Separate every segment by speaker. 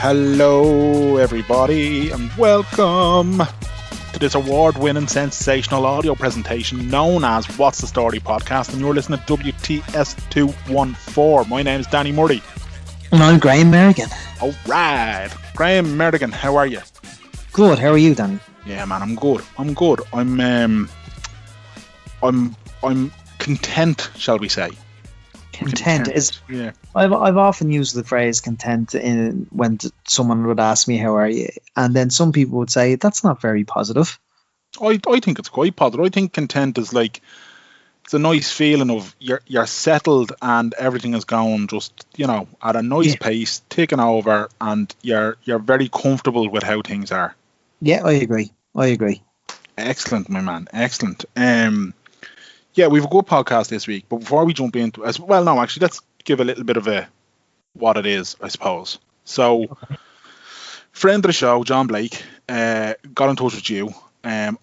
Speaker 1: Hello everybody and welcome to this award-winning sensational audio presentation known as What's the Story podcast, and you're listening to WTS 214. My name is Danny Murray.
Speaker 2: And I'm Graham Merrigan.
Speaker 1: Alright, Graham Merrigan, how are you?
Speaker 2: Good, how are you, Danny?
Speaker 1: Yeah man, I'm good. I'm content, shall we say.
Speaker 2: Content is.
Speaker 1: Yeah.
Speaker 2: I've often used the phrase content when someone would ask me how are you, and then some people would say that's not very positive.
Speaker 1: I think it's quite positive. I think content is like, it's a nice feeling of you're settled and everything is going just, at a nice pace, ticking over, and you're very comfortable with how things are.
Speaker 2: Yeah, I agree.
Speaker 1: Excellent, my man. Excellent. Yeah, we have a good podcast this week, but before we jump into it, let's give a little bit of what it is, I suppose. So, friend of the show, John Blake, got in touch with you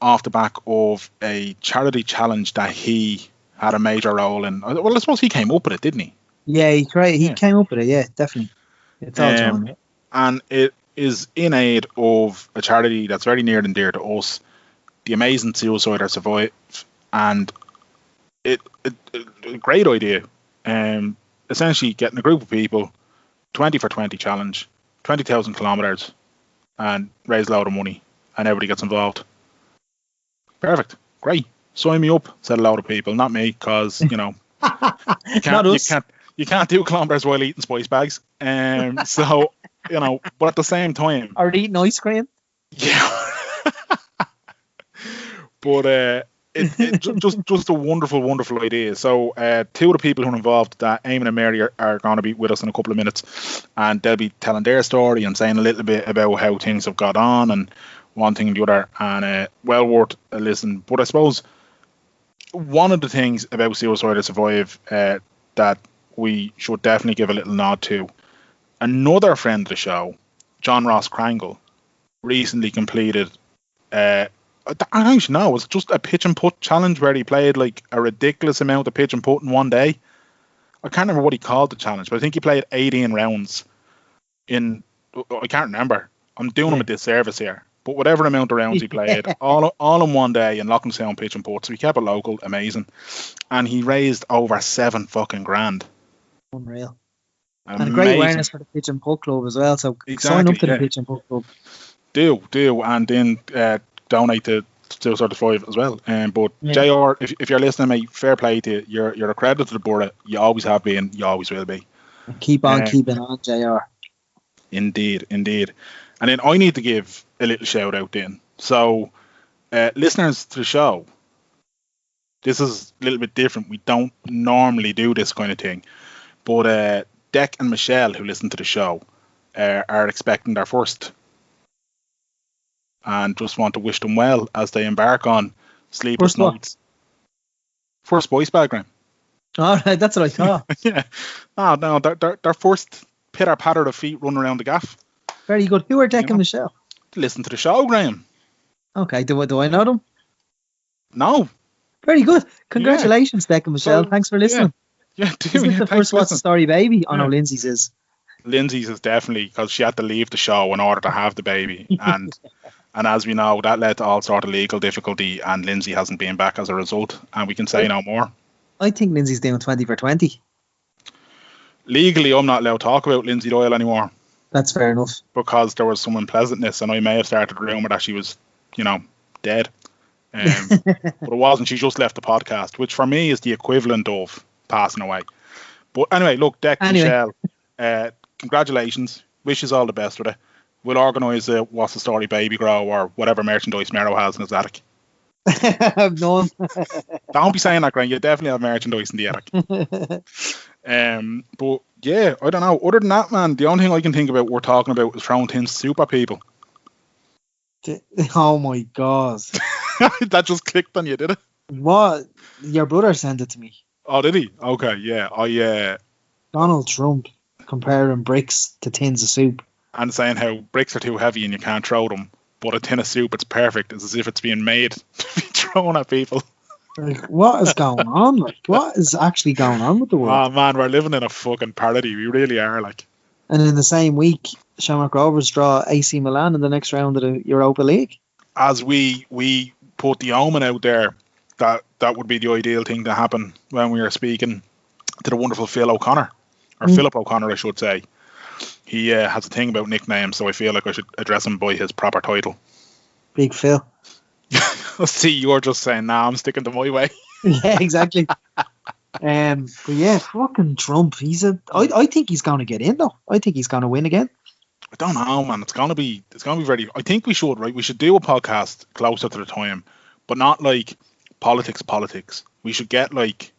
Speaker 1: off the back of a charity challenge that he had a major role in. Well, I suppose he came up with it, didn't he?
Speaker 2: Yeah, he came up with it, yeah, definitely. It's all John.
Speaker 1: And it is in aid of a charity that's very near and dear to us, the Amazing Suicide Survive, and a great idea. Essentially getting a group of people, 20 for 20 challenge, 20,000 kilometers, and raise a load of money, and everybody gets involved. Perfect. Great. Sign me up, said a load of people. Not me, because, you can't do kilometers while eating spice bags. So, but at the same time.
Speaker 2: Are they eating ice cream?
Speaker 1: Yeah. But just a wonderful idea. So two of the people who are involved, that Eamonn and Mary, are going to be with us in a couple of minutes, and they'll be telling their story and saying a little bit about how things have got on and one thing and the other, and well worth a listen. But I suppose one of the things about Suicide Survive that we should definitely give a little nod to, another friend of the show, John Ross Krangle, recently completed I don't actually know, it was just a pitch and putt challenge where he played like a ridiculous amount of pitch and putt in one day. I can't remember what he called the challenge, but I think he played 18 rounds I can't remember. I'm doing him a disservice here. But whatever amount of rounds he played, all in one day in Loughnane pitch and putt. So he kept it local, amazing. And he raised over $7 fucking grand.
Speaker 2: Unreal. And great awareness for the pitch and putt club as well. So sign up to the pitch and putt club. Do, and then donate to Suicide Survive as well. But JR, if you're listening, mate, fair play to you. You're a credit to the borough. You always have been. You always will be. Keep on keeping on, JR.
Speaker 1: Indeed. And then I need to give a little shout out then. So, listeners to the show, this is a little bit different. We don't normally do this kind of thing. But Dec and Michelle, who listen to the show, are expecting their first. And just want to wish them well as they embark on sleepless nights. First voice background.
Speaker 2: All right, that's what I thought.
Speaker 1: Yeah. No, their first pitter-patter of feet running around the gaff.
Speaker 2: Very good. Who are Dec and Michelle?
Speaker 1: Listen to the show, Graham.
Speaker 2: Okay, do I know them?
Speaker 1: No.
Speaker 2: Very good. Congratulations, Dec and Michelle. Thanks for listening.
Speaker 1: Yeah,
Speaker 2: Is this the first What's the Story baby? Oh no, Lindsay's is.
Speaker 1: Lindsay's is definitely, because she had to leave the show in order to have the baby. And as we know, that led to all sort of legal difficulty, and Lindsay hasn't been back as a result, and we can say no more.
Speaker 2: I think Lindsay's doing 20 for 20.
Speaker 1: Legally, I'm not allowed to talk about Lindsay Doyle anymore.
Speaker 2: That's fair enough.
Speaker 1: Because there was some unpleasantness, and I may have started a rumour that she was, dead. But it wasn't. She just left the podcast, which for me is the equivalent of passing away. But anyway, look, Dec, Michelle, congratulations. Wish you all the best with it. We'll organise a What's the Story baby grow or whatever merchandise Mero has in his attic.
Speaker 2: I have none.
Speaker 1: Don't be saying that, Grant. You definitely have merchandise in the attic. But yeah, I don't know. Other than that, man, the only thing I can think about we're talking about is throwing tin soup at people.
Speaker 2: Oh my God.
Speaker 1: That just clicked on you, did it?
Speaker 2: What? Your brother sent it to me.
Speaker 1: Oh, did he? Okay, yeah.
Speaker 2: Donald Trump comparing bricks to tins of soup.
Speaker 1: And saying how bricks are too heavy and you can't throw them, but a tin of soup, it's perfect. It's as if it's being made to be thrown at people.
Speaker 2: Like, what is going on? Like, what is actually going on with the world?
Speaker 1: Oh man, we're living in a fucking parody. We really are, like.
Speaker 2: And in the same week, Shamrock Rovers draw AC Milan in the next round of the Europa League.
Speaker 1: As we put the omen out there, that would be the ideal thing to happen when we are speaking to the wonderful Phil O'Connor, or Philip O'Connor, I should say. He has a thing about nicknames, so I feel like I should address him by his proper title. Big
Speaker 2: Phil.
Speaker 1: See, you're just saying, nah, I'm sticking to my way.
Speaker 2: Yeah, exactly. But yeah, fucking Trump. I think he's going to get in, though. I think he's going to win again.
Speaker 1: I don't know, man. It's gonna be very. I think we should, right? We should do a podcast closer to the time, but not like politics. We should get like,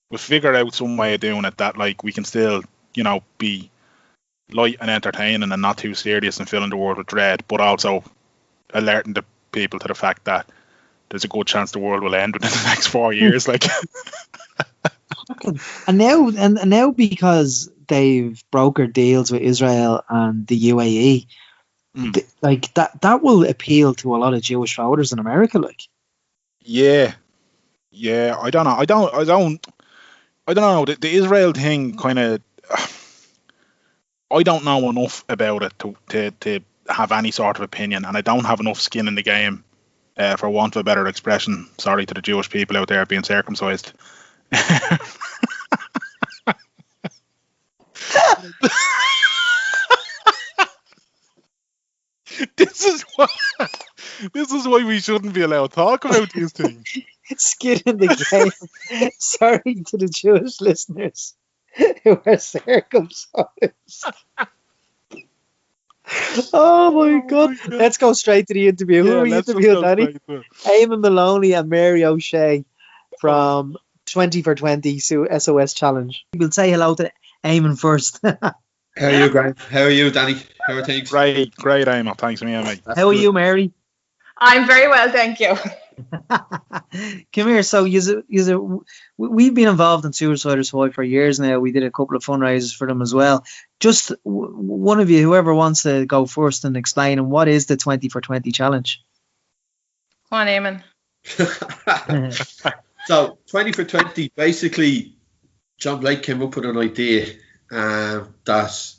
Speaker 1: we'll figure out some way of doing it that like we can still, be light and entertaining and not too serious and filling the world with dread, but also alerting the people to the fact that there's a good chance the world will end within the next 4 years. Like,
Speaker 2: and now because they've brokered deals with Israel and the UAE, like that will appeal to a lot of Jewish voters in America. Like,
Speaker 1: yeah, I don't know. The Israel thing kind of. I don't know enough about it to have any sort of opinion, and I don't have enough skin in the game, for want of a better expression. Sorry to the Jewish people out there being circumcised. This is why we shouldn't be allowed to talk about these things.
Speaker 2: Skin in the game. Sorry to the Jewish listeners who are circumcised. Oh my God. Let's go straight to the interview. Who are we interviewing, Danny? Eamonn Maloney and Mary O'Shea from 20 for 20 SOS Challenge. We'll say hello to Eamonn first.
Speaker 3: How are you, Grant? How are you, Danny? How are things?
Speaker 1: Great, Eamonn. Thanks, mate.
Speaker 2: How are you, Mary?
Speaker 4: I'm very well, thank you.
Speaker 2: Come here. So we've been involved in Suiciders Fight for years now. We did a couple of fundraisers for them as well. Just one of you, whoever wants to go first and explain, and what is the 20 for 20 challenge?
Speaker 4: Come on, Eamonn.
Speaker 3: So 20 for 20, basically John Blake came up with an idea that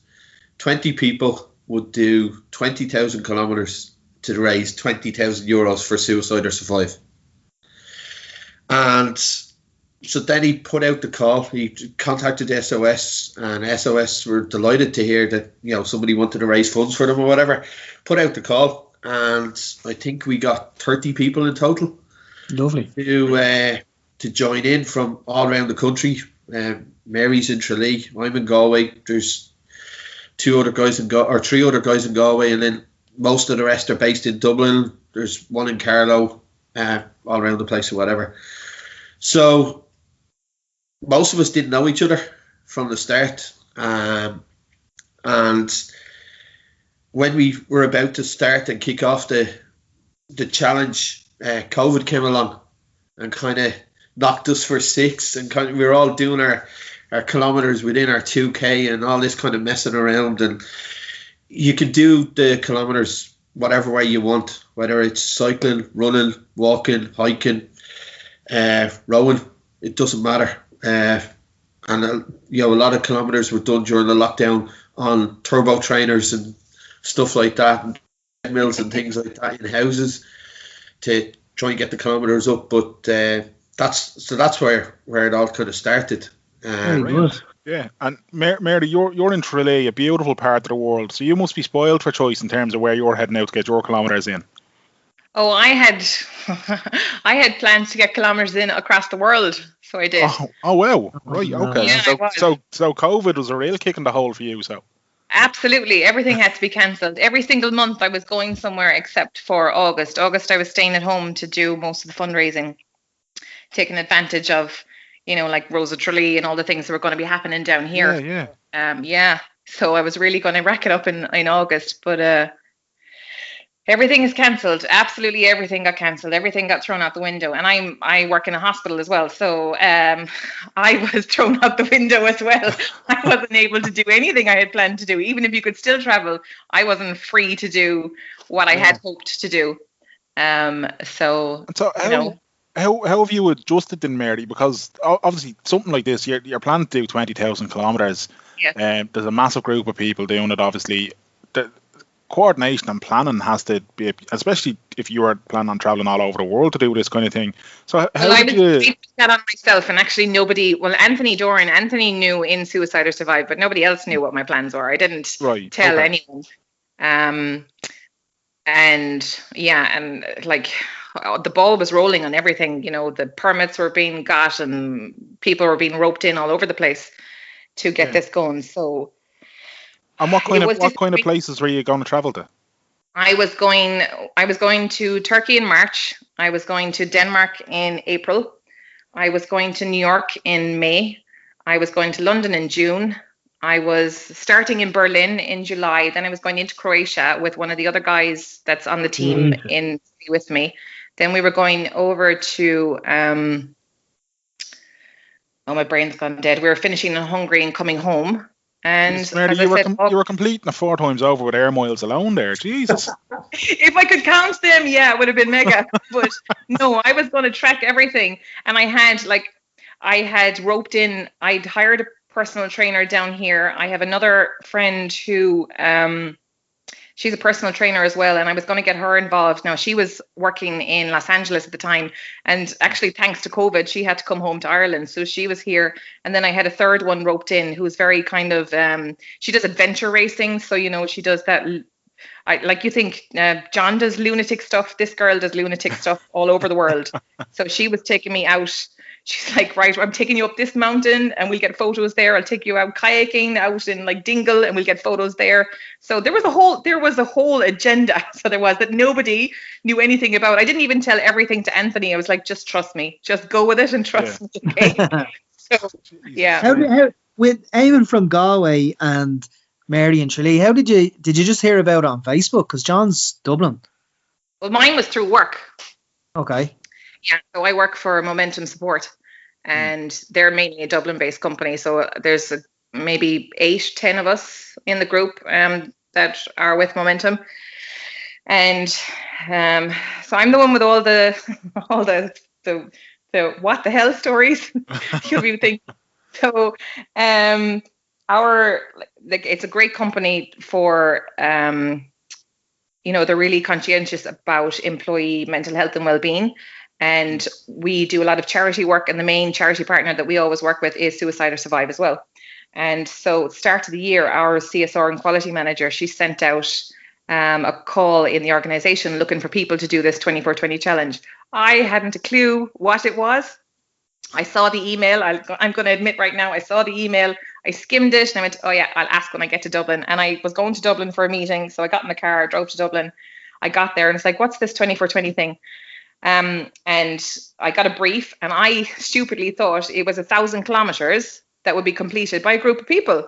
Speaker 3: 20 people would do 20,000 kilometres to raise 20,000 euros for Suicide or Survive. And so then he put out the call. He contacted SOS, and SOS were delighted to hear that somebody wanted to raise funds for them or whatever. Put out the call, and I think we got 30 people in total.
Speaker 2: Lovely.
Speaker 3: To join in from all around the country. Mary's in Tralee. I'm in Galway. There's 3 other guys in Galway, and then most of the rest are based in Dublin. There's one in Carlow, all around the place or whatever. So most of us didn't know each other from the start. And when we were about to start and kick off the challenge, COVID came along and kind of knocked us for 6. And we were all doing our kilometres within our 2K and all this kind of messing around. And you can do the kilometres whatever way you want, whether it's cycling, running, walking, hiking, rowing. It doesn't matter. And a lot of kilometres were done during the lockdown on turbo trainers and stuff like that, and treadmills and things like that in houses to try and get the kilometres up. But that's where it all kind of started.
Speaker 1: Yeah, and Mary, you're in Tralee, a beautiful part of the world, so you must be spoiled for choice in terms of where you're heading out to get your kilometres in.
Speaker 4: Oh, I had plans to get kilometres in across the world, so I did.
Speaker 1: Oh well, right, okay.
Speaker 4: Yeah,
Speaker 1: so COVID was a real kick in the hole for you, so.
Speaker 4: Absolutely, everything had to be cancelled. Every single month I was going somewhere except for August. August I was staying at home to do most of the fundraising, taking advantage of like Rosa Tralee and all the things that were going to be happening down here. Yeah. So I was really going to rack it up in August, but everything is cancelled. Absolutely everything got cancelled. Everything got thrown out the window. And I work in a hospital as well, so I was thrown out the window as well. I wasn't able to do anything I had planned to do. Even if you could still travel, I wasn't free to do what I had hoped to do.
Speaker 1: How have you adjusted then, Mary? Because obviously something like this, you're planning to do 20,000 kilometres.
Speaker 4: Yeah.
Speaker 1: There's a massive group of people doing it, obviously. the coordination and planning has to be, especially if you are planning on traveling all over the world to do this kind of thing. So
Speaker 4: I was that on myself, and actually Anthony knew in Suicide or Survive, but nobody else knew what my plans were. I didn't tell anyone. And like the ball was rolling on everything. You know, the permits were being got and people were being roped in all over the place to get this going. So.
Speaker 1: And what kind of places were you going to travel to?
Speaker 4: I was going to Turkey in March. I was going to Denmark in April. I was going to New York in May. I was going to London in June. I was starting in Berlin in July. Then I was going into Croatia with one of the other guys that's on the team with me. Then we were going over to my brain's gone dead. We were finishing in Hungary and coming home. And
Speaker 1: Mary, you were completing the 4 times over with air miles alone there. Jesus.
Speaker 4: If I could count them, yeah, it would have been mega. But no, I was going to track everything. And I had roped in, I'd hired a personal trainer down here. I have another friend who, she's a personal trainer as well, and I was going to get her involved. Now, she was working in Los Angeles at the time, and actually, thanks to COVID, she had to come home to Ireland, so she was here. And then I had a third one roped in who's very kind of, she does adventure racing, so, you know, she does that. You think John does lunatic stuff, this girl does lunatic stuff all over the world. So she was taking me out. She's like, right, I'm taking you up this mountain and we'll get photos there. I'll take you out kayaking out in like Dingle and we'll get photos there. So there was a whole agenda. So there was that nobody knew anything about. I didn't even tell everything to Anthony. I was like, just trust me, just go with it and trust me. Okay? So, yeah.
Speaker 2: How with Eamonn from Galway and Mary and Tralee, how did you just hear about it on Facebook? Because John's Dublin.
Speaker 4: Well, mine was through work.
Speaker 2: Okay.
Speaker 4: Yeah, so I work for Momentum Support, and they're mainly a Dublin-based company. So there's maybe 8-10 of us in the group that are with Momentum, and so I'm the one with all the what the hell stories. You'll be thinking. So it's a great company for they're really conscientious about employee mental health and well-being. And we do a lot of charity work, and the main charity partner that we always work with is Suicide or Survive as well. And so at the start of the year, our CSR and quality manager, she sent out a call in the organisation looking for people to do this 24/20 challenge. I hadn't a clue what it was. I saw the email. I'm going to admit right now, I saw the email. I skimmed it and I went, oh yeah, I'll ask when I get to Dublin. And I was going to Dublin for a meeting. So I got in the car, drove to Dublin. I got there and it's like, what's this 24/20 thing? And I got a brief and I stupidly thought it was 1,000 kilometers that would be completed by a group of people.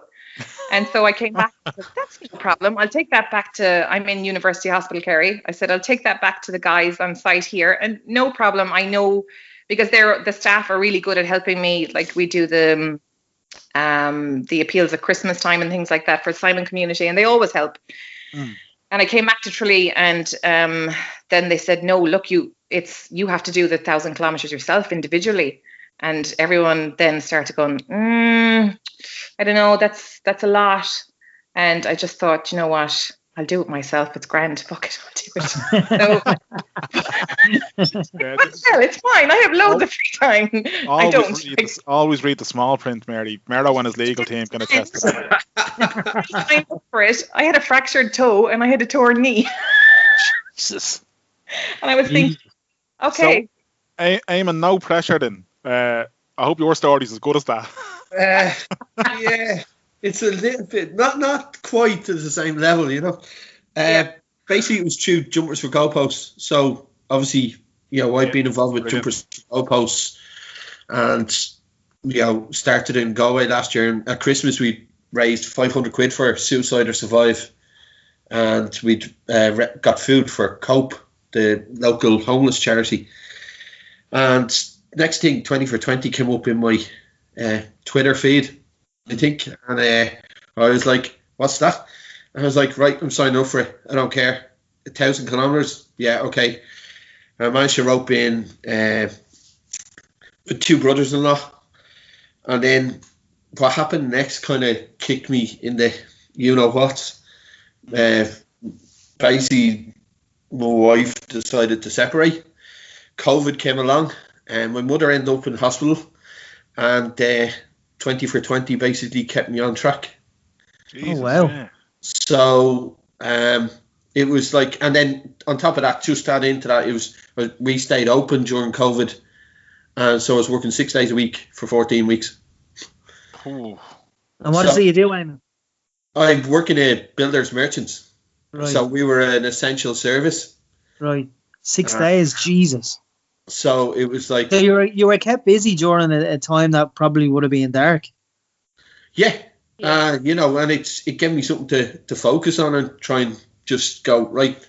Speaker 4: And so I came back and said, that's no problem. I'll take that back I'm in University Hospital Kerry. I said, I'll take that back to the guys on site here. And no problem. I know, because the staff are really good at helping me. Like we do the appeals at Christmas time and things like that for the Simon community, and they always help. And I came back to Tralee, and then they said, no, look, you have to do the 1,000 kilometers yourself individually. And everyone then started going, I don't know, that's a lot. And I just thought, you know what? I'll do it myself. It's grand. Fuck it, I'll do it. So, well, it's fine. I have loads of free time.
Speaker 1: Always read the small print, Mary. Merlo and his legal team can attest to that.
Speaker 4: I had a fractured toe and I had a torn knee.
Speaker 1: Jesus.
Speaker 4: And I was thinking, okay.
Speaker 1: So, Eamonn, no pressure then. I hope your story's as good as that.
Speaker 3: Yeah. It's a little bit, not quite to the same level, you know. Basically, it was through Jumpers for Goalposts. So, obviously, I've been involved with Jumpers for Goalposts, and, started in Galway last year. And at Christmas, we raised 500 quid for Suicide or Survive. And we'd got food for Cope, the local homeless charity. And next thing, 20 came up in my Twitter feed, I think, and I was like, what's that? And I was like, right, I'm signing up for it. I don't care. 1,000 kilometers? Yeah, okay. And I managed to rope in with 2 brothers-in-law. And then what happened next kind of kicked me in the you-know-what, Basically, my wife decided to separate. COVID came along, and my mother ended up in hospital, and 20 for 20 basically kept me on track.
Speaker 2: Jesus, oh wow!
Speaker 1: Yeah.
Speaker 3: So it was like, and then on top of that, just add into that, we stayed open during COVID, and so I was working 6 days a week for 14 weeks.
Speaker 1: Ooh.
Speaker 2: And what is it you do, Eamonn?
Speaker 3: I work in a builders merchants.
Speaker 2: Right.
Speaker 3: So we were an essential service.
Speaker 2: Right. 6 days, Jesus.
Speaker 3: So it was like...
Speaker 2: So you were kept busy during a time that probably would have been dark.
Speaker 3: Yeah. And it gave me something to focus on and try and just go, right,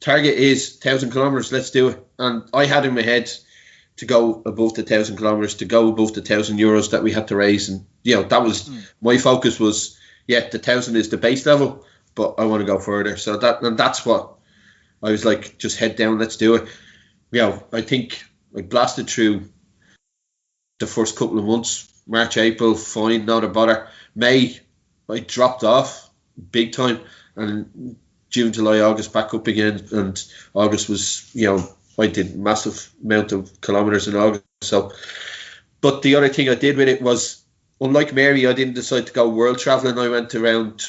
Speaker 3: target is 1,000 kilometres, let's do it. And I had in my head to go above the 1,000 kilometres, to go above the €1,000 that we had to raise. And, that was... My focus was, the 1,000 is the base level, but I want to go further. So that's what I was like, just head down, let's do it. I think I blasted through the first couple of months. March, April, fine, not a bother. May, I dropped off big time. And June, July, August, back up again. And August was, I did massive amount of kilometres in August. So, but the other thing I did with it was, unlike Mary, I didn't decide to go world travelling. I went around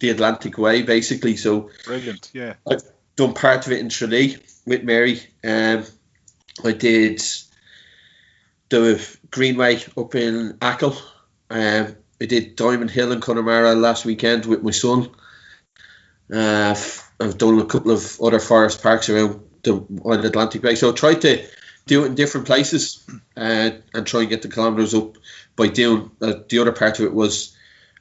Speaker 3: the Atlantic way, basically. So
Speaker 1: brilliant, yeah.
Speaker 3: I've done part of it in Tralee with Mary. I did the Greenway up in Achill. I did Diamond Hill in Connemara last weekend with my son. I've done a couple of other forest parks around on the Atlantic Bay. So I tried to do it in different places and try and get the kilometres up by doing the other part of it was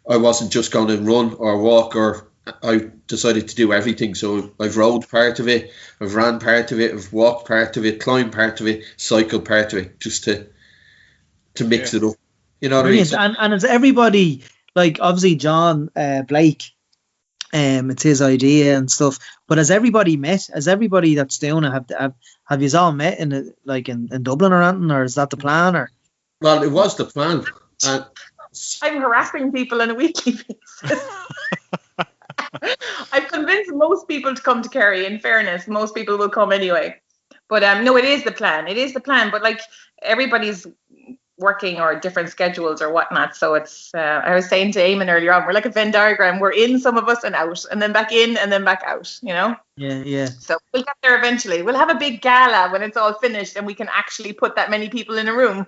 Speaker 3: I wasn't just going to run or walk, or I decided to do everything. So I've rode part of it, I've ran part of it, I've walked part of it, climbed part of it, cycled part of it, just to mix it up. You know what
Speaker 2: Brilliant.
Speaker 3: I mean?
Speaker 2: And it's everybody, like obviously John Blake, it's his idea and stuff. But has everybody met? Has everybody that's doing it have you all met in Dublin or anything, or is that the plan? Or
Speaker 3: well, it was the plan.
Speaker 4: I'm harassing people on a weekly basis. I've convinced most people to come to Kerry. In fairness, most people will come anyway. But no, it is the plan. It is the plan. But like everybody's working or different schedules or whatnot. So it's, I was saying to Eamonn earlier on, we're like a Venn diagram. We're in, some of us, and out, and then back in, and then back out,
Speaker 2: Yeah.
Speaker 4: So we'll get there eventually. We'll have a big gala when it's all finished and we can actually put that many people in a room.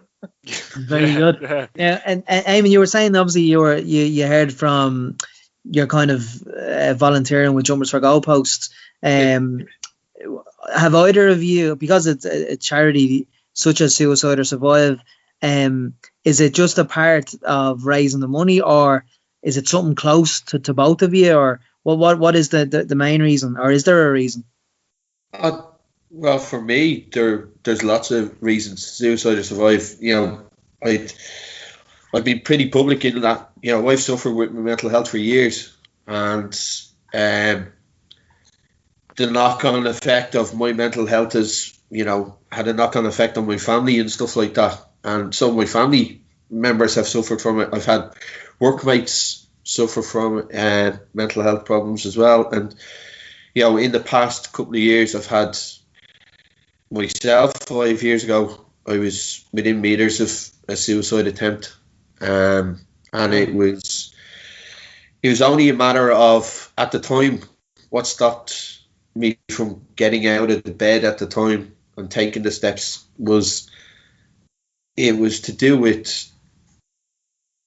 Speaker 2: Very good. Yeah. And Eamonn, you were saying obviously you heard from your kind of volunteering with Jumpers for Goalposts. Have either of you, because it's a charity such as Suicide or Survive, is it just a part of raising the money, or is it something close to both of you, or what is the main reason, or is there a reason?
Speaker 3: Well, for me, there's lots of reasons. Suicide or Survive, I've been pretty public in that. I've suffered with my mental health for years, and the knock-on effect of my mental health has, had a knock-on effect on my family and stuff like that. And some of my family members have suffered from it. I've had workmates suffer from mental health problems as well. And, in the past couple of years, I've had myself, 5 years ago, I was within meters of a suicide attempt. And it was only a matter of, at the time, what stopped me from getting out of the bed at the time and taking the steps was to do with,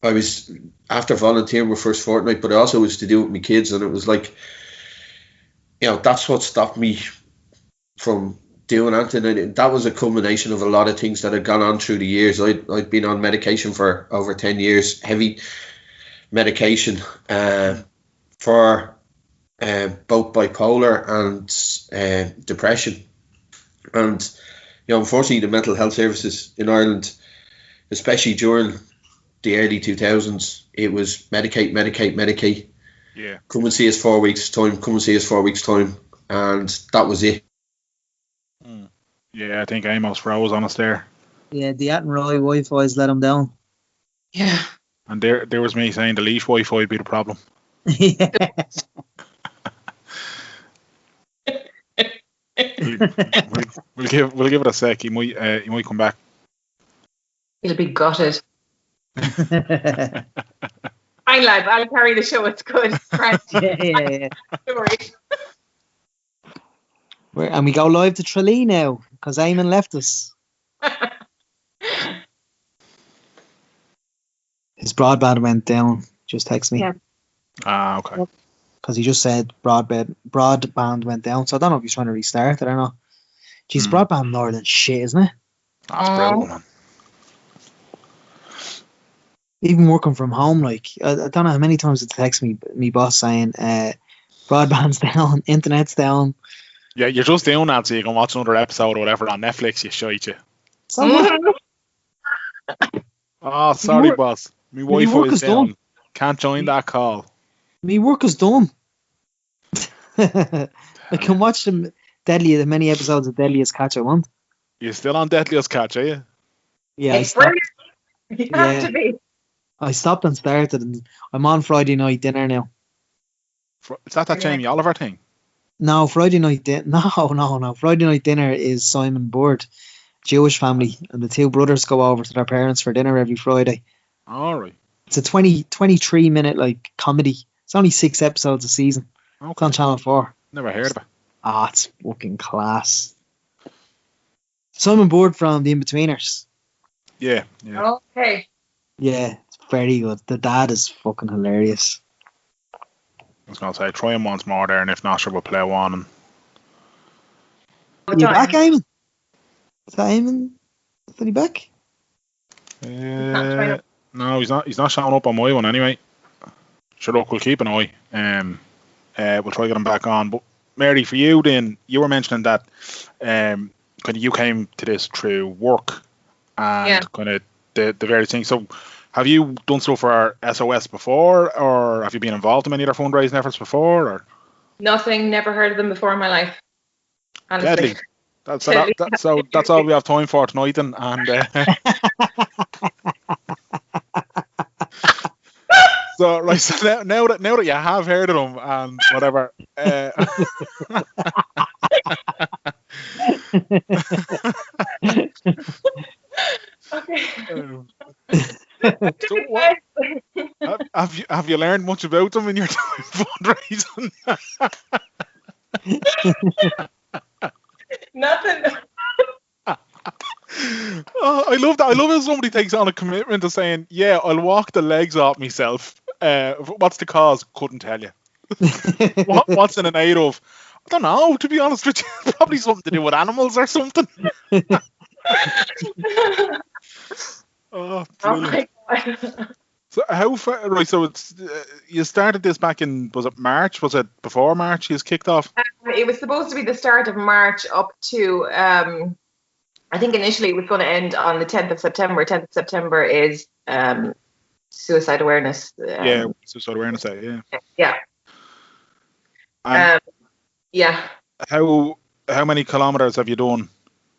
Speaker 3: I was after volunteering my first fortnight, but it also was to do with my kids, and it was like, that's what stopped me from doing anything. And that was a culmination of a lot of things that had gone on through the years. I'd been on medication for over 10 years, heavy medication for both bipolar and depression. And unfortunately, the mental health services in Ireland, especially during the early 2000s, it was medicate.
Speaker 1: Yeah.
Speaker 3: Come and see us 4 weeks time. And that was it.
Speaker 1: Yeah, I think Amos froze on us there.
Speaker 2: Yeah, the Attenroy Wi-Fi's let him down.
Speaker 4: Yeah.
Speaker 1: And there was me saying the Leaf Wi-Fi would be the problem.
Speaker 2: Yeah.
Speaker 1: We'll give it a sec. He might come back.
Speaker 4: He'll be gutted. Fine, lads. I'll carry the show. It's good. Right.
Speaker 2: Yeah.
Speaker 4: Don't worry.
Speaker 2: And we go live to Tralee now because Eamonn left us. His broadband went down. Just text me.
Speaker 4: Yeah.
Speaker 1: Okay.
Speaker 2: Because he just said broadband went down. So I don't know if he's trying to restart it or not. Jeez, broadband in Ireland shit, isn't it?
Speaker 1: That's brutal, man.
Speaker 2: Even working from home, like I don't know how many times it texts me boss saying broadband's down, internet's down.
Speaker 1: Yeah, you're just doing that so you can watch another episode or whatever on Netflix, you shite you. Oh, sorry, boss. My Wi-Fi is down. Done. Can't join that call.
Speaker 2: Me work is done. I can watch the many episodes of Deadliest Catch I want.
Speaker 1: You're still on Deadliest Catch, are you?
Speaker 2: Yeah,
Speaker 4: it's brilliant. You have to be.
Speaker 2: I stopped and started, and I'm on Friday night dinner now.
Speaker 1: Is that Jamie Oliver thing?
Speaker 2: No, Friday night dinner. No. Friday night dinner is Simon Bird, Jewish family, and the two brothers go over to their parents for dinner every Friday.
Speaker 1: All right.
Speaker 2: It's a 23 minute like comedy. It's only 6 episodes a season.
Speaker 1: Okay.
Speaker 2: It's on Channel 4.
Speaker 1: Never heard of it.
Speaker 2: It's fucking class. Simon Bird from The Inbetweeners.
Speaker 1: Yeah.
Speaker 4: Okay.
Speaker 2: Yeah, it's very good. The dad is fucking hilarious.
Speaker 1: I was going to say, try him once more there, and if not, sure, we'll play one.
Speaker 2: Are you back, Eamonn? Is that Eamonn? Is he back?
Speaker 1: No, he's not showing up on my one anyway. Sure, look, we'll keep an eye. We'll try to get him back on. But Mary, for you, then you were mentioning that kind of you came to this through work and kind of the various things. So, have you done stuff for SOS before, or have you been involved in any other fundraising efforts before? Or
Speaker 4: nothing. Never heard of them before in my life. Honestly.
Speaker 1: Deadly. So that's all we have time for tonight, and so right. So now that you have heard of them and whatever. So what, have you learned much about them in your time fundraising?
Speaker 4: Nothing.
Speaker 1: I love that. I love how somebody takes on a commitment to saying, "Yeah, I'll walk the legs off myself." What's the cause? Couldn't tell you. What's in an aid of? I don't know. To be honest with you, probably something to do with animals or something. Oh, brilliant. So how far? Right. So it's you started this back in, was it March? Was it before March? You kicked off.
Speaker 4: It was supposed to be the start of March up to. I think initially it was going to end on the 10th of September. 10th of September is suicide awareness.
Speaker 1: Suicide awareness day.
Speaker 4: Yeah. Yeah.
Speaker 1: How many kilometers have you done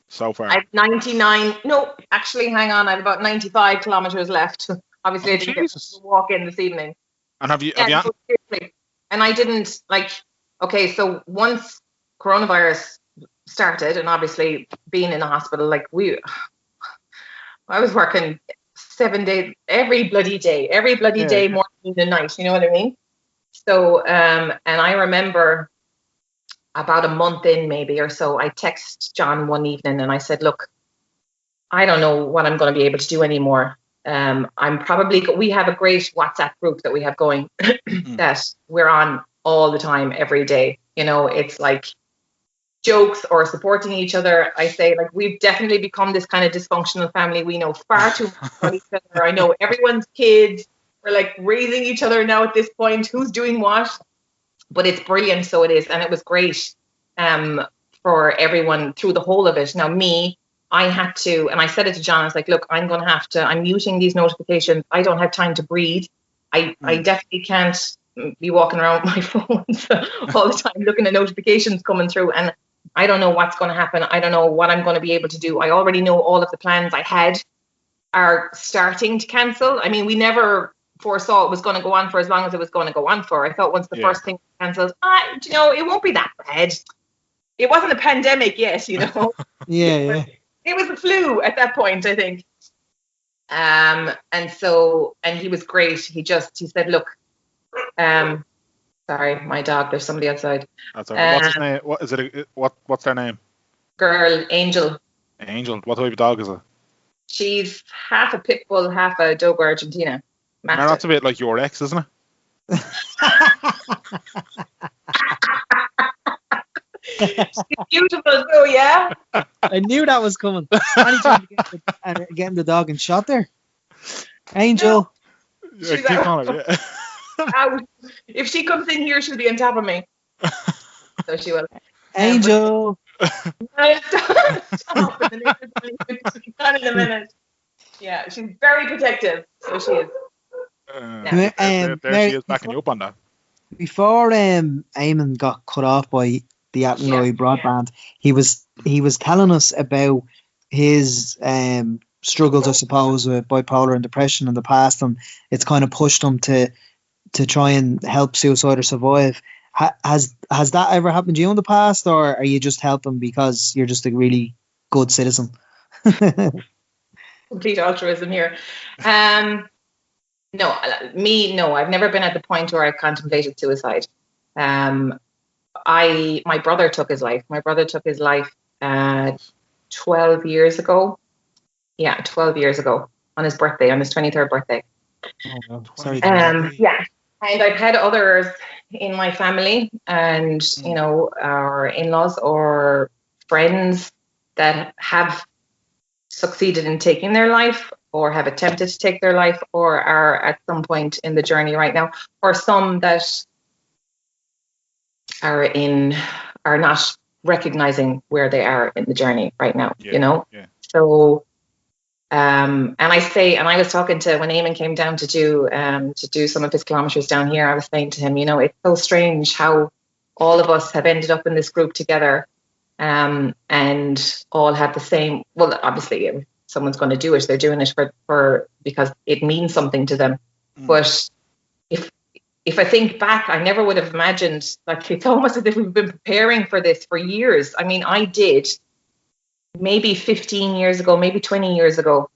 Speaker 1: so far?
Speaker 4: I've 99. No, actually, hang on. I've about 95 kilometers left. Obviously, I didn't get to walk in this evening.
Speaker 1: And have you?
Speaker 4: Seriously. And I didn't Okay, so once coronavirus started, and obviously being in the hospital, I was working 7 days, every bloody day, morning and night. You know what I mean? So, and I remember about a month in maybe or so, I texted John one evening and I said, look, I don't know what I'm going to be able to do anymore. We have a great WhatsApp group that we have going that we're on all the time, every day. You know, it's like jokes or supporting each other. I say, we've definitely become this kind of dysfunctional family. We know far too much about each other. I know everyone's kids. We're raising each other now at this point. Who's doing what? But it's brilliant. So it is. And it was great for everyone through the whole of it. Now, I had to, and I said it to John, I was like, look, I'm muting these notifications. I don't have time to breathe. I definitely can't be walking around with my phones all the time looking at notifications coming through. And I don't know what's going to happen. I don't know what I'm going to be able to do. I already know all of the plans I had are starting to cancel. I mean, we never foresaw it was going to go on for as long as it was going to go on for. I thought once the first thing cancelled, it won't be that bad. it wasn't a pandemic yet, you know.
Speaker 2: Yeah.
Speaker 4: It was the flu at that point, I think. And he was great. He said, look, sorry, my dog, there's somebody outside.
Speaker 1: That's all right. What's his name? What is it? What's their name?
Speaker 4: Girl, Angel.
Speaker 1: Angel. What type of dog is it?
Speaker 4: She's half a pit bull, half a Dogo Argentina.
Speaker 1: Now, that's a bit like your ex, isn't it?
Speaker 4: She's beautiful too, yeah.
Speaker 2: I knew that was coming. Anytime getting the dog and shot there. Angel.
Speaker 1: Yeah, keep on it, yeah.
Speaker 4: If she comes in here, she'll be on top of me. So she will.
Speaker 2: Angel.
Speaker 4: Stop. Not in a minute. Yeah, she's very protective. So she is.
Speaker 1: There she is backing you up on that.
Speaker 2: Before Eamonn got cut off by the Athenry broadband, he was telling us about his struggles, I suppose, with bipolar and depression in the past, and it's kind of pushed him to try and help suicide or survive. Has that ever happened to you in the past, or are you just helping because you're just a really good citizen?
Speaker 4: Complete altruism here. No, I've never been at the point where I've contemplated suicide. My brother took his life. My brother took his life 12 years ago. Yeah, 12 years ago on his birthday, on his 23rd birthday.
Speaker 2: Oh, no. Sorry.
Speaker 4: Yeah, and I've had others in my family, and our in-laws or friends that have succeeded in taking their life, or have attempted to take their life, or are at some point in the journey right now, or some that are not recognizing where they are in the journey right now.
Speaker 1: Yeah.
Speaker 4: So and I was talking to, when Eamonn came down to do some of his kilometers down here, I was saying to him, it's so strange how all of us have ended up in this group together, and all have the same, well, obviously if someone's going to do it, they're doing it for because it means something to them. But if I think back, I never would have imagined, like, it's almost as if we've been preparing for this for years. I mean, I did maybe 15 years ago, maybe 20 years ago,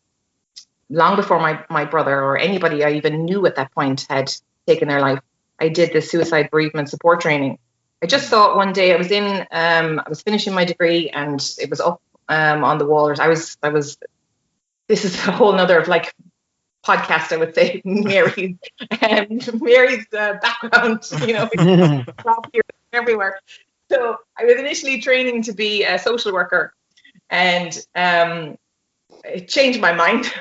Speaker 4: long before my brother or anybody I even knew at that point had taken their life. I did the suicide bereavement support training. I just saw it one day. I was finishing my degree, and it was up on the wall. This is a whole nother podcast, I would say, Mary's background, crop here everywhere. So I was initially training to be a social worker, and it changed my mind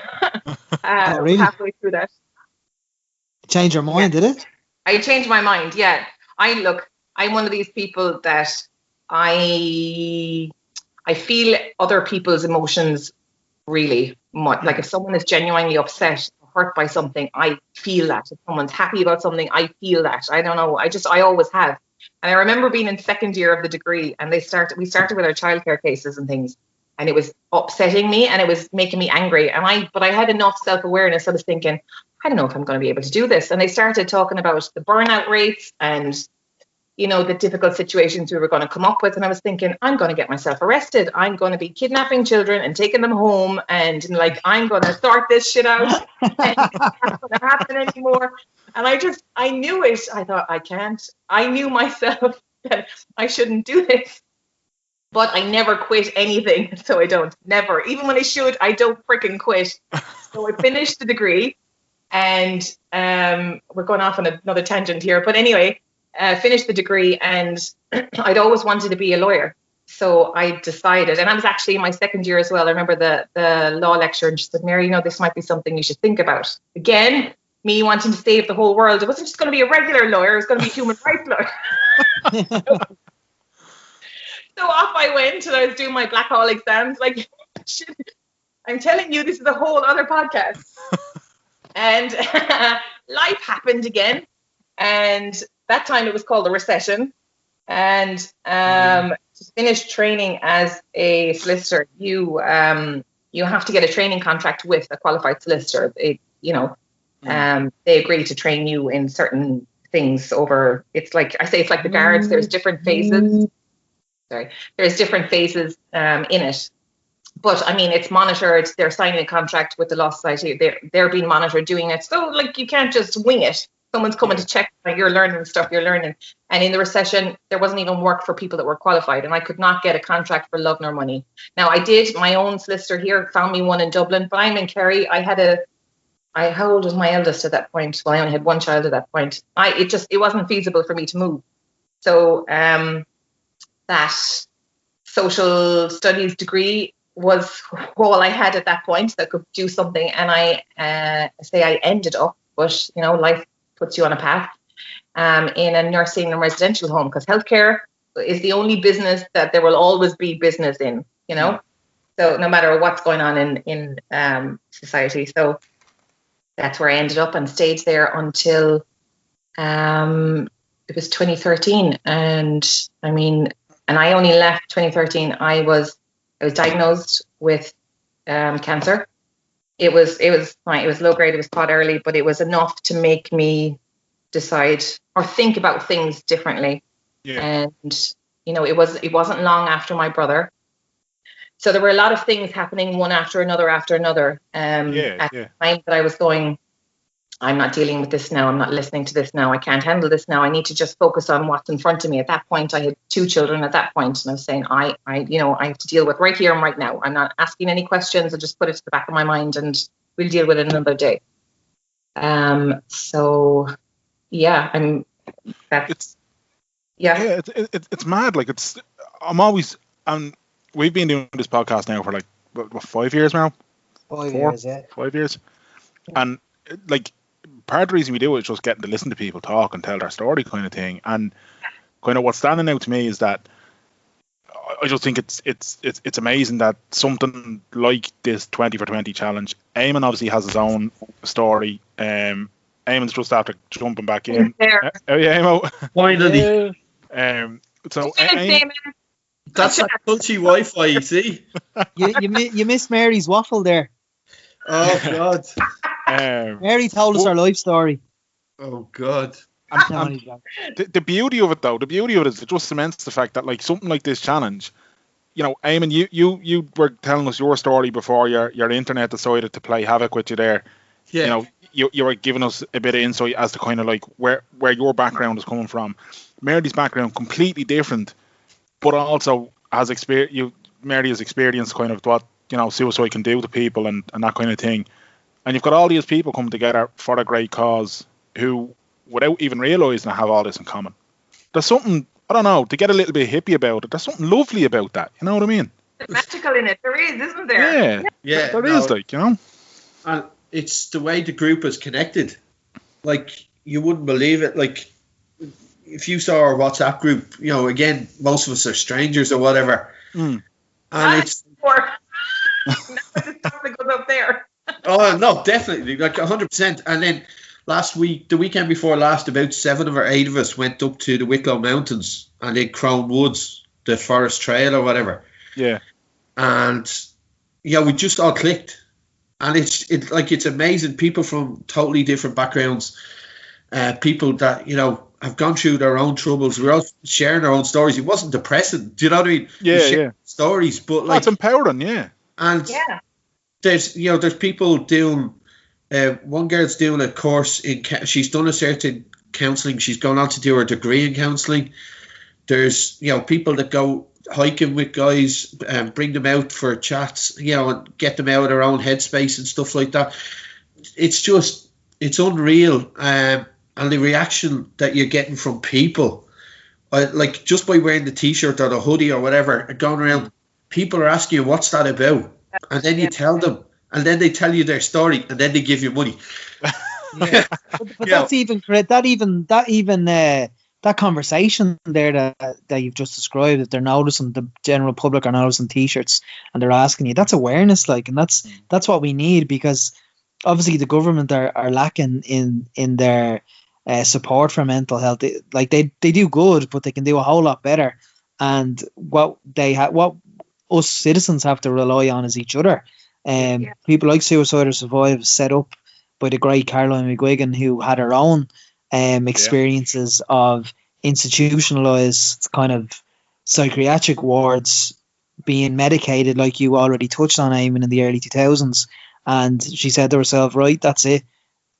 Speaker 2: really?
Speaker 4: halfway through that.
Speaker 2: Change your mind, did it?
Speaker 4: I changed my mind, yeah. I'm one of these people that I feel other people's emotions really much. Like, if someone is genuinely upset, hurt by something, I feel that. If someone's happy about something, I feel that. I don't know. I always have. And I remember being in second year of the degree, and we started with our childcare cases and things, and it was upsetting me, and it was making me angry. But I had enough self-awareness. I was thinking, I don't know if I'm going to be able to do this. And they started talking about the burnout rates and the difficult situations we were going to come up with. And I was thinking, I'm going to get myself arrested. I'm going to be kidnapping children and taking them home. And I'm going to sort this shit out. It's not going to happen anymore. And I knew it. I thought, I can't. I knew myself that I shouldn't do this. But I never quit anything. So I don't. Never. Even when I should, I don't freaking quit. So I finished the degree. And we're going off on another tangent here. But anyway, finished the degree, and I'd always wanted to be a lawyer. So I decided, and I was actually in my second year as well. I remember the law lecturer, and she said, Mary, this might be something you should think about. Again, me wanting to save the whole world. It wasn't just going to be a regular lawyer, it was going to be a human rights lawyer. So off I went, and I was doing my black hole exams. Like, I'm telling you, this is a whole other podcast. And life happened again. And that time it was called a recession. And to finish training as a solicitor, you have to get a training contract with a qualified solicitor. They agree to train you in certain things over. It's like the guards. There's different phases. there's different phases in it. But I mean, it's monitored. They're signing a contract with the Law Society. They're being monitored doing it. So like, you can't just wing it. Someone's coming to check that you're learning the stuff you're learning. And in the recession, there wasn't even work for people that were qualified, and I could not get a contract for love nor money. Now, I did. My own solicitor here found me one in Dublin, but I'm in Kerry. How old was my eldest at that point? Well, I only had one child at that point. It wasn't feasible for me to move. So that social studies degree was all I had at that point that could do something. And I ended up, but you know, life puts you on a path in a nursing and residential home, because healthcare is the only business that there will always be business in, you know. So no matter what's going on in society. So that's where I ended up and stayed there until it was 2013. And I mean, and I only left 2013. I was diagnosed with cancer. It was fine. It was low grade. It was caught early, but it was enough to make me decide or think about things differently. Yeah. And you know, it wasn't long after my brother. So there were a lot of things happening, one after another. At the time that I was going, I'm not dealing with this now. I'm not listening to this now. I can't handle this now. I need to just focus on what's in front of me. At that point, I had 2 children at that point, and I was saying, I have to deal with right here and right now. I'm not asking any questions. I just put it to the back of my mind, and we'll deal with it another day. So, yeah, it's
Speaker 1: mad. Like we've been doing this podcast now for like what 5 years now.
Speaker 2: 5 years, yeah.
Speaker 1: 5 years, and like, part of the reason we do it is just getting to listen to people talk and tell their story, kind of thing. And kind of what's standing out to me is that I just think it's amazing that something like this 20 for 20 challenge. Eamonn obviously has his own story. Eamonn's just after jumping back in. Oh yeah, Eamon.
Speaker 3: Finally.
Speaker 1: So
Speaker 3: that's that touchy Wi-Fi, you see.
Speaker 2: You missed Mary's waffle there.
Speaker 3: Oh God.
Speaker 2: Mary told us her life story.
Speaker 3: Oh God.
Speaker 1: The beauty of it, though, is it just cements the fact that, like, something like this challenge, you know, Eamon, you were telling us your story before your internet decided to play havoc with you there. Yeah. You know, you were giving us a bit of insight as to kind of like where your background is coming from. Mary's background completely different, but also Mary has experienced kind of what, you know, suicide can do to people and that kind of thing. And you've got all these people coming together for a great cause who, without even realising, have all this in common. There's something, I don't know, to get a little bit hippie about it, there's something lovely about that, you know what I mean?
Speaker 4: There's magical in it, there is, isn't there?
Speaker 3: Yeah,
Speaker 1: there is, like, you know?
Speaker 3: And it's the way the group is connected. Like, you wouldn't believe it. Like, if you saw our WhatsApp group, you know, again, most of us are strangers or whatever. And it's...
Speaker 4: the stuff that goes up there.
Speaker 3: Oh, no, definitely. Like 100%. And then the weekend before last, about 7 or 8 of us went up to the Wicklow Mountains and in Crone Woods, the Forest Trail or whatever.
Speaker 1: Yeah.
Speaker 3: And, yeah, we just all clicked. And it's amazing. People from totally different backgrounds, people that, you know, have gone through their own troubles. We're all sharing our own stories. It wasn't depressing. Do you know what I mean?
Speaker 1: Yeah.
Speaker 3: Stories, but like...
Speaker 1: That's empowering, yeah.
Speaker 3: And there's people doing... one girl's doing a course she's done a certain counselling. She's gone on to do her degree in counselling. There's, you know, people that go hiking with guys and bring them out for chats, you know, and get them out of their own headspace and stuff like that. It's unreal. And the reaction that you're getting from people, like just by wearing the t-shirt or the hoodie or whatever and going around, people are asking you, what's that about? And then you tell them, and then they tell you their story, and then they give you money.
Speaker 2: Yeah. But that's even that conversation there that you've just described, that they're noticing, the general public are noticing t-shirts and they're asking you, that's awareness, like, and that's what we need, because obviously the government are lacking in their support for mental health. They do good, but they can do a whole lot better. And what us citizens have to rely on is each other. People like Suicide or Survive, set up by the great Caroline McGuigan, who had her own experiences of institutionalized kind of psychiatric wards being medicated, like you already touched on, Eamon, in the early 2000s. And she said to herself, right, that's it.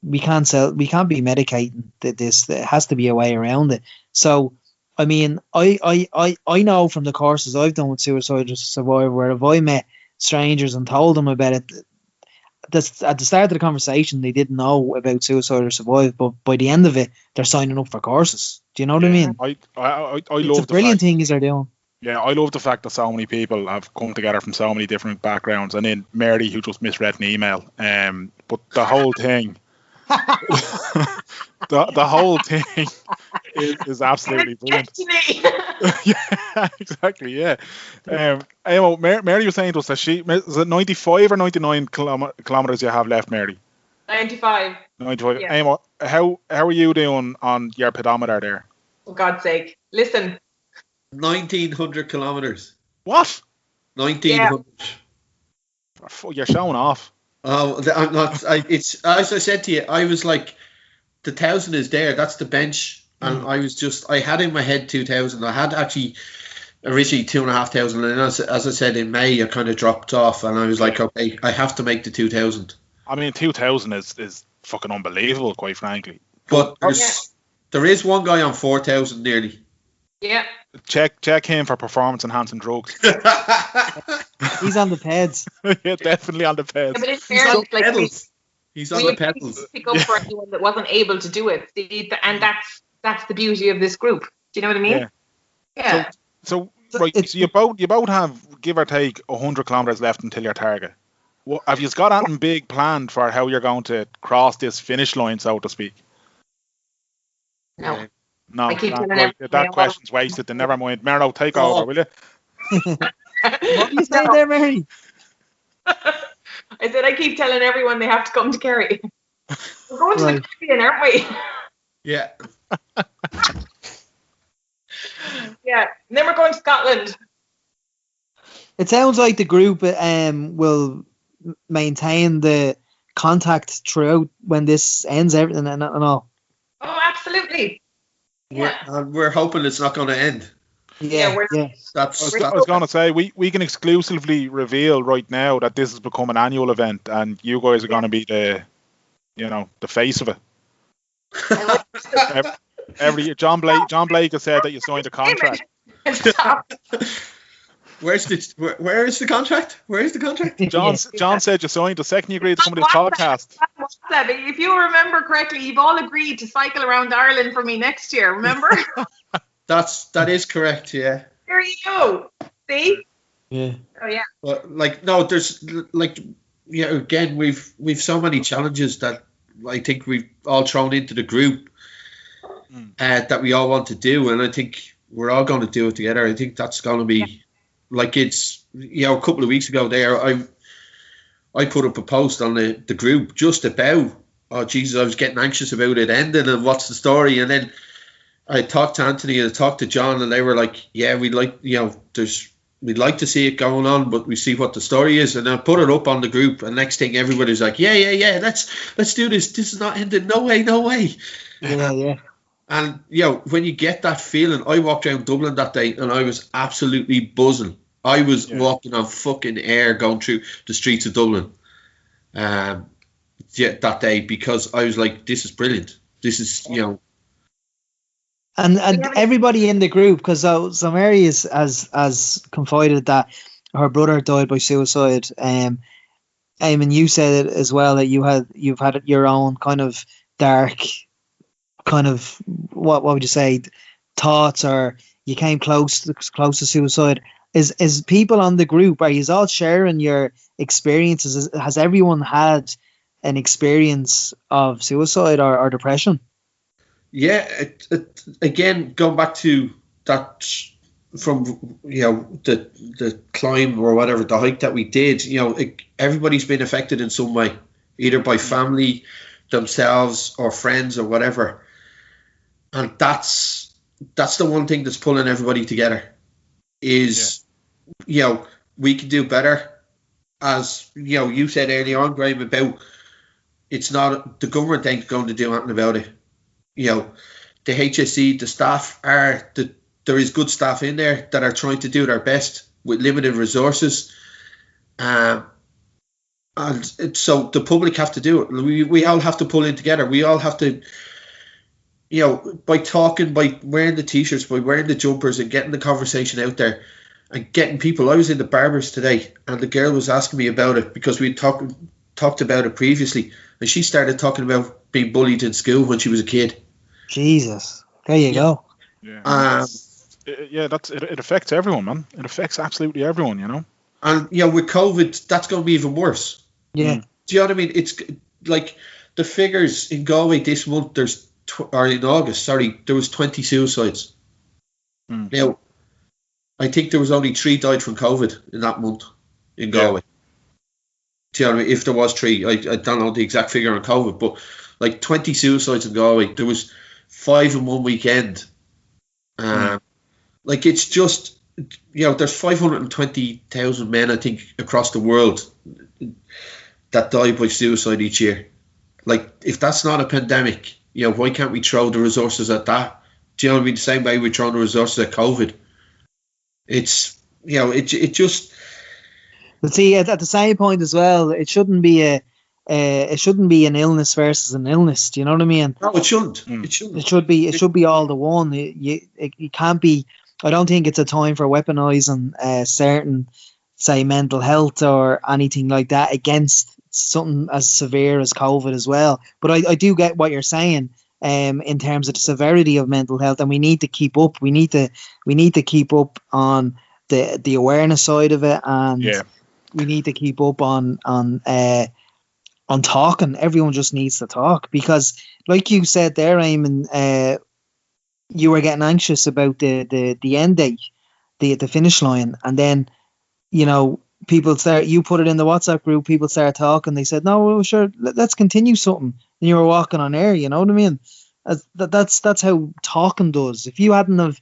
Speaker 2: We can't be medicating this. There has to be a way around it. So, I mean, I know from the courses I've done with Suicide Survivor, where if I met strangers and told them about it, at the start of the conversation, they didn't know about Suicide or Survive, but by the end of it, they're signing up for courses. Do you know what I mean?
Speaker 1: I
Speaker 2: it's
Speaker 1: love
Speaker 2: a brilliant thing they're doing.
Speaker 1: Yeah, I love the fact that so many people have come together from so many different backgrounds, and then Mary, who just misread an email. But the whole thing, the whole thing is absolutely brilliant. Yeah, exactly. Yeah. Mary was saying to us that is it 95 or 99 kilometers you have left, Mary?
Speaker 5: 95.
Speaker 1: 95.
Speaker 5: Yeah.
Speaker 1: Eamon, how are you doing on your pedometer there?
Speaker 5: For God's sake, listen.
Speaker 3: 1,900 kilometers.
Speaker 1: What?
Speaker 3: 1,900.
Speaker 1: Yeah. You're showing off.
Speaker 3: Oh, I'm not. It's as I said to you. I was like, the 1,000 is there. That's the bench, and I had in my head 2,000. I had actually originally 2,500, and as I said in May, I kind of dropped off, and I was like, okay, I have to make the 2,000.
Speaker 1: I mean, 2,000 is fucking unbelievable, quite frankly.
Speaker 3: But there is one guy on 4,000 nearly.
Speaker 5: Yeah.
Speaker 1: Check him for performance enhancing drugs.
Speaker 2: He's on the peds.
Speaker 1: Yeah, definitely on the peds.
Speaker 5: Yeah, but in fairness,
Speaker 3: he's on the pedals.
Speaker 5: Pick up for anyone that wasn't able to do it, and that's the beauty of this group. Do you know what I mean? Yeah.
Speaker 1: So you both have, give or take, 100 kilometers left until your target. Well, have you got anything big planned for how you're going to cross this finish line, so to speak?
Speaker 5: No.
Speaker 1: No, that question's wasted. Then never mind. Merlo, take over, will you?
Speaker 2: What are you saying there, Mary?
Speaker 5: I said I keep telling everyone they have to come to Kerry. We're going to the Caribbean, aren't we?
Speaker 3: Yeah.
Speaker 5: Yeah. And then we're going to Scotland.
Speaker 2: It sounds like the group will maintain the contact throughout when this ends, everything and all.
Speaker 5: Oh, absolutely.
Speaker 3: Yeah, we're hoping it's not going to end.
Speaker 2: Yeah.
Speaker 1: I was going to say we can exclusively reveal right now that this has become an annual event, and you guys are going to be the face of it. Every year, John Blake has said that you signed a contract.
Speaker 3: Where is the contract? Where is the contract?
Speaker 1: John said you signed the second you agreed to come to this podcast.
Speaker 5: If you remember correctly, you've all agreed to cycle around Ireland for me next year. Remember?
Speaker 3: That is correct. Yeah.
Speaker 5: There you go. See?
Speaker 2: Yeah.
Speaker 5: Oh yeah.
Speaker 3: But there's again we've so many challenges that I think we've all thrown into the group that we all want to do, and I think we're all going to do it together. I think that's going to be it's a couple of weeks ago there I put up a post on the group just about I was getting anxious about it ending and what's the story, and then I talked to Anthony and I talked to John, and they were like, yeah, we'd like to see it going on, but we see what the story is. And I put it up on the group, and next thing everybody's like, yeah, let's do this. This is not ending. No way.
Speaker 2: Yeah.
Speaker 3: And when you get that feeling, I walked around Dublin that day and I was absolutely buzzing. I was walking on fucking air going through the streets of Dublin that day, because I was like, this is brilliant. This is,
Speaker 2: And everybody in the group, because so Mary has confided that her brother died by suicide. Eamon, you said it as well, that you've had your own kind of dark, kind of what would you say, thoughts, or you came close to suicide. Is people on the group, are you all sharing your experiences? Has everyone had an experience of suicide or depression?
Speaker 3: Yeah, again, going back to that from the climb or whatever, the hike that we did, everybody's been affected in some way, either by family, themselves, or friends, or whatever. And that's the one thing that's pulling everybody together. Is we can do better. As you said earlier on, Graham, about it's not the government ain't going to do anything about it. The HSE, the staff are the there is good staff in there that are trying to do their best with limited resources. And so the public have to do it. We all have to pull in together. We all have to, by talking, by wearing the T-shirts, by wearing the jumpers and getting the conversation out there and getting people. I was in the barber's today and the girl was asking me about it because we talked about it previously, and she started talking about being bullied in school when she was a kid.
Speaker 2: Jesus. There you go.
Speaker 1: Yeah. It affects everyone, man. It affects absolutely everyone,
Speaker 3: And with COVID, that's going to be even worse.
Speaker 2: Yeah.
Speaker 3: Do you know what I mean? It's like the figures in Galway this month. Or in August, there was 20 suicides. Now, I think there was only 3 died from COVID in that month in Galway. Do you know what I mean? If there was 3, I don't know the exact figure on COVID, but like 20 suicides in Galway. There was 5 in one weekend. Like it's just, there's 520,000 men, I think, across the world that die by suicide each year. Like, if that's not a pandemic, why can't we throw the resources at that? Do you know what I mean? The same way we throw the resources at COVID. It's, it just.
Speaker 2: But see, at the same point as well, it shouldn't be an illness versus an illness. Do you know what I mean?
Speaker 3: No, it shouldn't. It shouldn't.
Speaker 2: It should be all the one. It can't be. I don't think it's a time for weaponizing certain, say, mental health or anything like that against something as severe as COVID as well. But I do get what you're saying in terms of the severity of mental health, and we need to keep up. We need to keep up on the awareness side of it, and we need to keep up on talking. Everyone just needs to talk, because, like you said there, Eamonn, you were getting anxious about the end date, the finish line, and then people start. You put it in the WhatsApp group. People start talking. They said, "No, well, sure, let's continue something." And you were walking on air. You know what I mean? That's how talking does. If you hadn't have,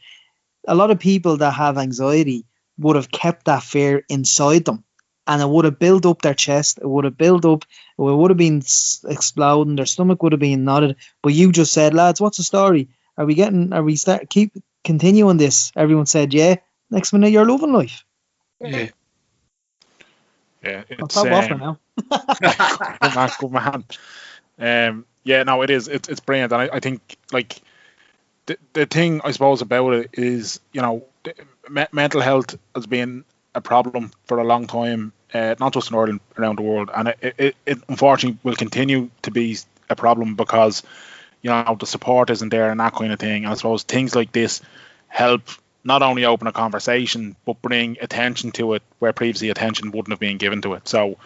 Speaker 2: a lot of people that have anxiety would have kept that fear inside them, and it would have built up their chest. It would have built up. It would have been exploding. Their stomach would have been knotted. But you just said, "Lads, what's the story? Keep continuing this?" Everyone said, "Yeah." Next minute, you're loving life.
Speaker 3: Yeah.
Speaker 1: Yeah, it's
Speaker 2: now.
Speaker 1: good man. No, it is. It's brilliant, and I think, like, the thing I suppose about it is, mental health has been a problem for a long time, not just in Ireland, around the world, and it unfortunately will continue to be a problem because the support isn't there and that kind of thing. And I suppose things like this help not only open a conversation but bring attention to it where previously attention wouldn't have been given to it. So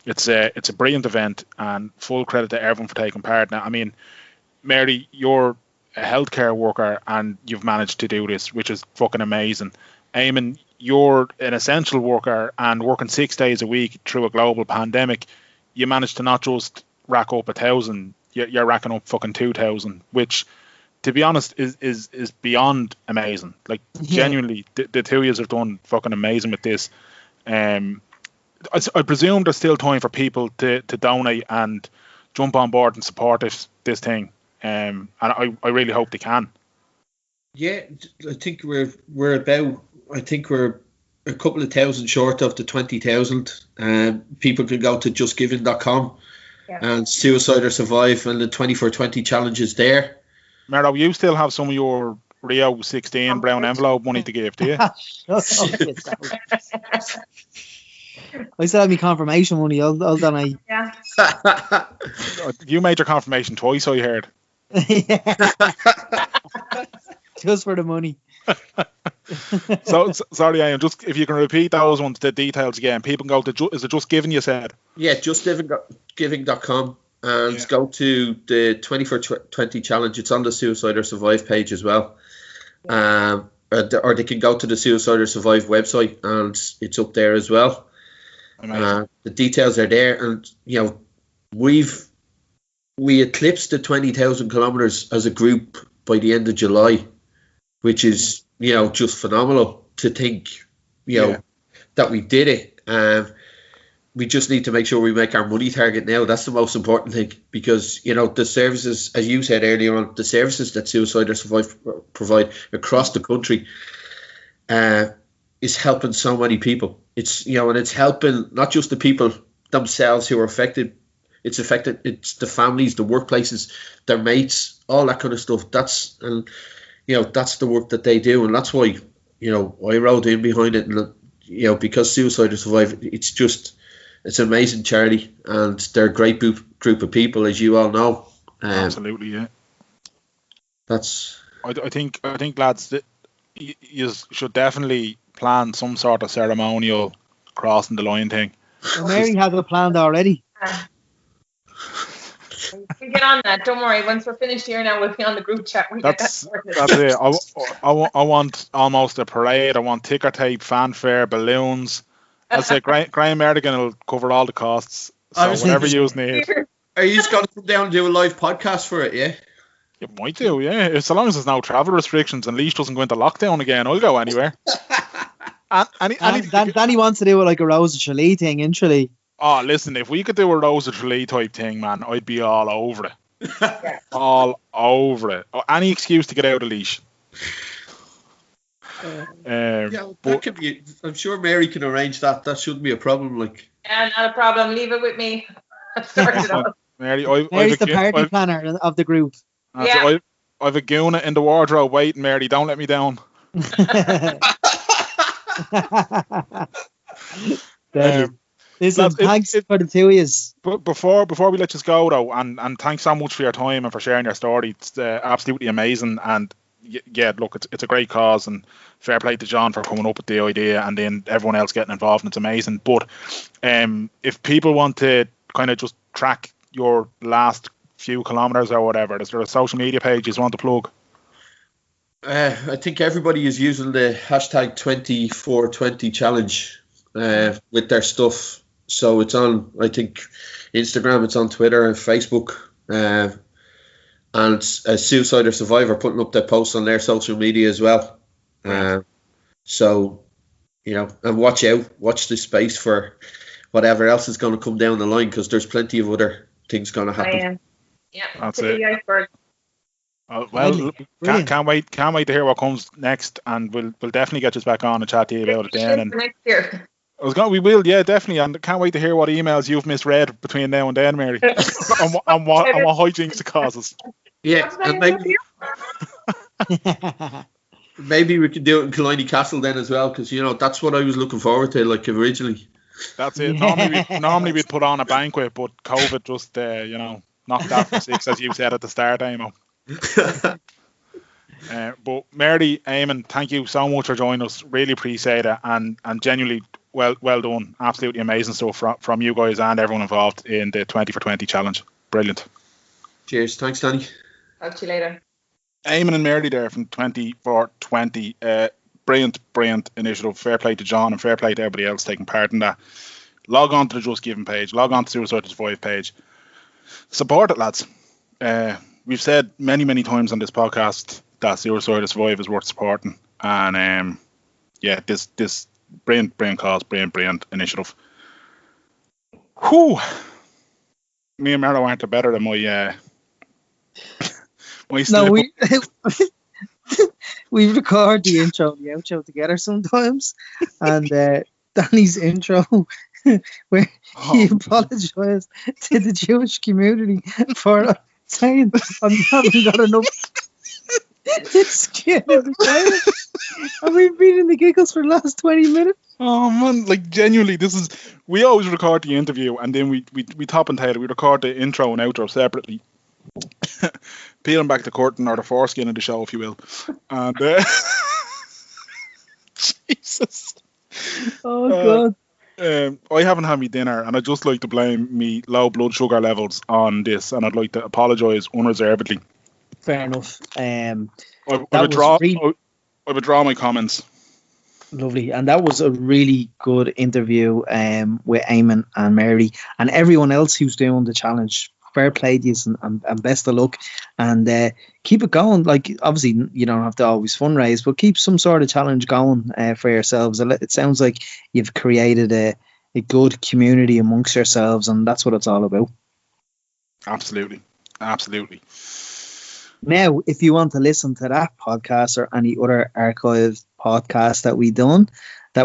Speaker 1: it's a brilliant event, and full credit to everyone for taking part. Now, I mean, Mary, you're a healthcare worker and you've managed to do this, which is fucking amazing. Eamonn, you're an essential worker and working 6 days a week through a global pandemic. You managed to not just rack up 1,000, you're racking up fucking 2,000, which, to be honest, is beyond amazing. Like, genuinely, the two of you have done fucking amazing with this. I presume there's still time for people to donate and jump on board and support this thing. And I really hope they can.
Speaker 3: Yeah, I think we're a couple of thousand short of the 20,000. People can go to justgiving.com and Suicide or Survive, and the 24/20 challenge is there.
Speaker 1: Mero, you still have some of your Rio 16 brown envelope money to give, do you?
Speaker 2: I still have my confirmation money. Hold on.
Speaker 1: You made your confirmation twice, I heard.
Speaker 2: Just for the money.
Speaker 1: So sorry, Ian. Just if you can repeat those ones, the details again. People can go to is it Just Giving? You said.
Speaker 3: Yeah, justgiving.com and go to the 24/20 challenge. It's on the Suicide or Survive page as well. Or they can go to the Suicide or Survive website and it's up there as well. The details are there, and we eclipsed the 20,000 kilometers as a group by the end of July, which is just phenomenal to think that we did it. we just need to make sure we make our money target now. That's the most important thing, because, you know, the services, as you said earlier on, the services that Suicide or Survive provide across the country is helping so many people. It's, you know, and it's helping not just the people themselves who are affected. It's the families, the workplaces, their mates, all that kind of stuff. That's the work that they do, and that's why, you know, I rode in behind it, and, you know, because Suicide or Survive, it's an amazing charity, and they're a great group of people, as you all know.
Speaker 1: Absolutely, yeah. I think lads, that you should definitely plan some sort of ceremonial crossing the line thing.
Speaker 2: Well, Mary has it planned already.
Speaker 5: We get on that. Don't worry. Once we're finished here now, we'll be on the group chat.
Speaker 1: That's it. I want almost a parade. I want ticker tape, fanfare, balloons. I'd say Graham Merrigan will cover all the costs. So whatever you need.
Speaker 3: Are you just going to come down and do a live podcast for it, yeah?
Speaker 1: You might do, yeah. So long as there's no travel restrictions and Laois doesn't go into lockdown again, I'll go anywhere.
Speaker 2: Danny wants to do like a Rose of Tralee thing in Tralee.
Speaker 1: Oh, listen, if we could do a Rose of Tralee type thing, man, I'd be all over it. All over it. Oh, any excuse to get out of Laois.
Speaker 3: That could be. I'm sure Mary can arrange that. That shouldn't be a problem. Like,
Speaker 5: not a problem. Leave it with me. Sort it out.
Speaker 1: Mary's
Speaker 2: the party planner of the group.
Speaker 1: Yeah. So I've a goona in the wardrobe waiting, Mary. Don't let me down.
Speaker 2: Listen, thanks for the 2 years.
Speaker 1: But before we let you go though, and thanks so much for your time and for sharing your story. It's absolutely amazing, and yeah, look, it's a great cause, and fair play to John for coming up with the idea, and then everyone else getting involved, and it's amazing. But if people want to kind of just track your last few kilometers or whatever, is there a social media page you want to plug?
Speaker 3: I think everybody is using the hashtag 2420 challenge with their stuff. So it's on, I think, Instagram, it's on Twitter and Facebook. And Suicide or Survive are putting up their posts on their social media as well. So, you know, and watch this space for whatever else is going to come down the line, because there's plenty of other things going to happen.
Speaker 5: Yeah,
Speaker 1: that's it. The iceberg. Well, can't wait to hear what comes next, and we'll definitely get you back on and chat to you about it then. And
Speaker 5: next year.
Speaker 1: We will, yeah, definitely, and can't wait to hear what emails you've misread between now and then, Mary, on what hijinks it causes.
Speaker 3: Yeah, and maybe we could do it in Killiney Castle then as well, because, you know, that's what I was looking forward to, like, originally.
Speaker 1: That's it. Normally we'd put on a banquet, but COVID just, you know, knocked that for 6, as you said at the start, Eamonn. But Mary, Eamonn, thank you so much for joining us. Really appreciate it, and genuinely well done. Absolutely amazing stuff from you guys and everyone involved in the 20 for 20 challenge. Brilliant.
Speaker 3: Cheers. Thanks, Danny.
Speaker 5: Talk to you later.
Speaker 1: Eamonn and Mary there from 20 for 20. Brilliant initiative. Fair play to John and fair play to everybody else taking part in that. Log on to the Just Giving page. Log on to Suicide to Survive page. Support it, lads. We've said many times on this podcast that Suicide to Survive is worth supporting, and this brilliant cause, brilliant initiative. Whew. Me and Mero aren't better than my
Speaker 2: no, we record the intro and the outro together sometimes, and Danny's intro where he apologised to the Jewish community for saying I haven't got enough skin in the shower, and we've been in the giggles for the last 20 minutes.
Speaker 1: Oh man, like genuinely, we always record the interview and then we top and tail. We record the intro and outro separately, peeling back the curtain or the foreskin of the show, if you will. And Jesus,
Speaker 2: oh god.
Speaker 1: I haven't had my dinner, and I'd just like to blame me low blood sugar levels on this, and I'd like to apologise unreservedly.
Speaker 2: Fair enough.
Speaker 1: I withdraw my comments.
Speaker 2: Lovely, and that was a really good interview with Eamonn and Mary and everyone else who's doing the challenge. Fair play to you, and best of luck, and keep it going. Like, obviously you don't have to always fundraise, but keep some sort of challenge going for yourselves. It sounds like you've created a good community amongst yourselves, and that's what it's all about.
Speaker 1: Absolutely.
Speaker 2: Now, if you want to listen to that podcast or any other archived podcast that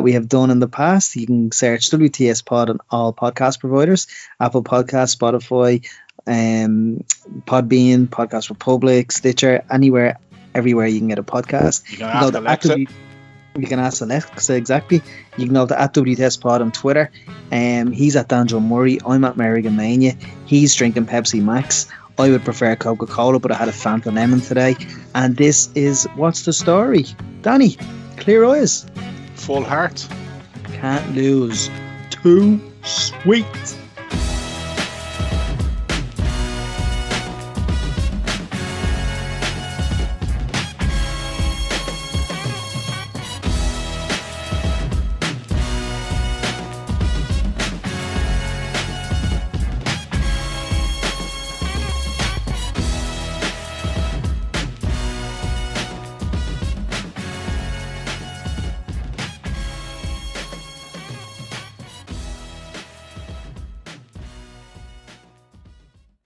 Speaker 2: we have done in the past, you can search WTS Pod on all podcast providers: Apple Podcasts, Spotify, Podbean, Podcast Republic, Stitcher, everywhere you can get a podcast.
Speaker 1: You can ask Alexa.
Speaker 2: You can ask Alexa, exactly. You can go to @WTS Pod on Twitter. He's at Danjo Murray. I'm at Merrigan Mania. He's drinking Pepsi Max. I would prefer Coca-Cola, but I had a Fanta Lemon today. And this is What's the Story? Danny, clear eyes.
Speaker 1: Full heart.
Speaker 2: Can't lose. Too sweet.